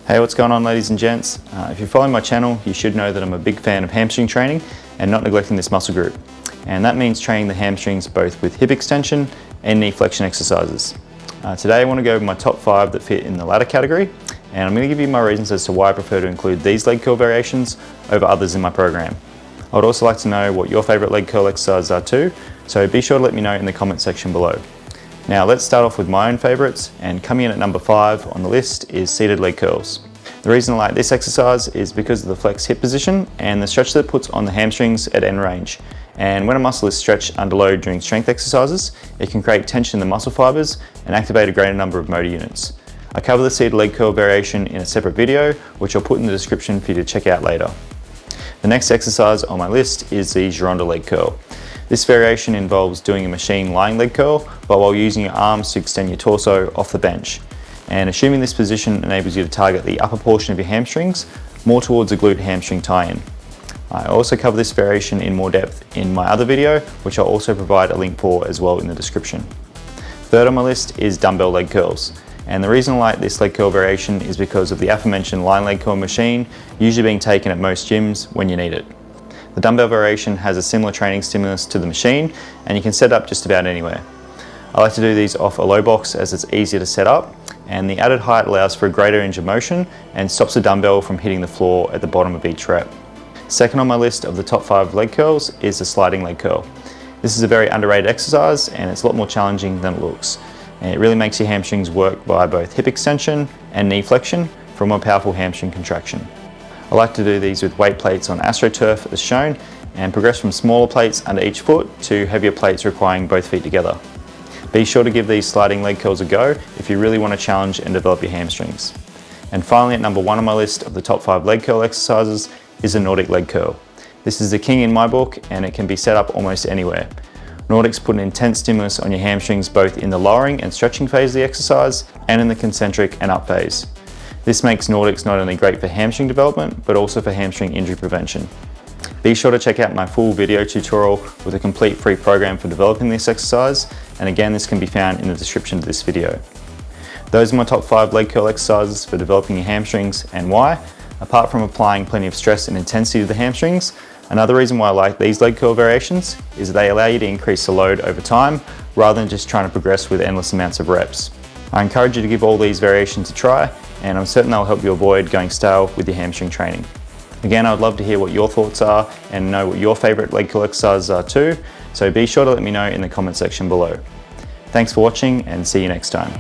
Hey, what's going on, ladies and gents? If you're following my channel, you should know that I'm a big fan of hamstring training and not neglecting this muscle group. And that means training the hamstrings both with hip extension and knee flexion exercises. Today I want to go over my top 5 that fit in the latter category, and I'm going to give you my reasons as to why I prefer to include these leg curl variations over others in my program. I would also like to know what your favourite leg curl exercises are too, so be sure to let me know in the comment section below. Now let's start off with my own favourites, and coming in at number 5 on the list is seated leg curls. The reason I like this exercise is because of the flex hip position and the stretch that it puts on the hamstrings at end range. And when a muscle is stretched under load during strength exercises, it can create tension in the muscle fibres and activate a greater number of motor units. I cover the seated leg curl variation in a separate video, which I'll put in the description for you to check out later. The next exercise on my list is the Gironda leg curl. This variation involves doing a machine lying leg curl, but while using your arms to extend your torso off the bench. And assuming this position enables you to target the upper portion of your hamstrings, more towards a glute hamstring tie-in. I also cover this variation in more depth in my other video, which I'll also provide a link for as well in the description. Third on my list is dumbbell leg curls. And the reason I like this leg curl variation is because of the aforementioned lying leg curl machine usually being taken at most gyms when you need it. The dumbbell variation has a similar training stimulus to the machine, and you can set it up just about anywhere. I like to do these off a low box as it's easier to set up, and the added height allows for a greater range of motion and stops the dumbbell from hitting the floor at the bottom of each rep. Second on my list of the top 5 leg curls is the sliding leg curl. This is a very underrated exercise, and it's a lot more challenging than it looks. And it really makes your hamstrings work by both hip extension and knee flexion for a more powerful hamstring contraction. I like to do these with weight plates on AstroTurf as shown, and progress from smaller plates under each foot to heavier plates requiring both feet together. Be sure to give these sliding leg curls a go if you really want to challenge and develop your hamstrings. And finally, at number 1 on my list of the top 5 leg curl exercises is the Nordic leg curl. This is the king in my book, and it can be set up almost anywhere. Nordics put an intense stimulus on your hamstrings both in the lowering and stretching phase of the exercise and in the concentric and up phase. This makes Nordics not only great for hamstring development, but also for hamstring injury prevention. Be sure to check out my full video tutorial with a complete free program for developing this exercise, and again, this can be found in the description of this video. Those are my top 5 leg curl exercises for developing your hamstrings and why. Apart from applying plenty of stress and intensity to the hamstrings, another reason why I like these leg curl variations is they allow you to increase the load over time rather than just trying to progress with endless amounts of reps. I encourage you to give all these variations a try, and I'm certain they'll help you avoid going stale with your hamstring training. Again, I would love to hear what your thoughts are and know what your favourite leg curl exercises are too, so be sure to let me know in the comment section below. Thanks for watching, and see you next time.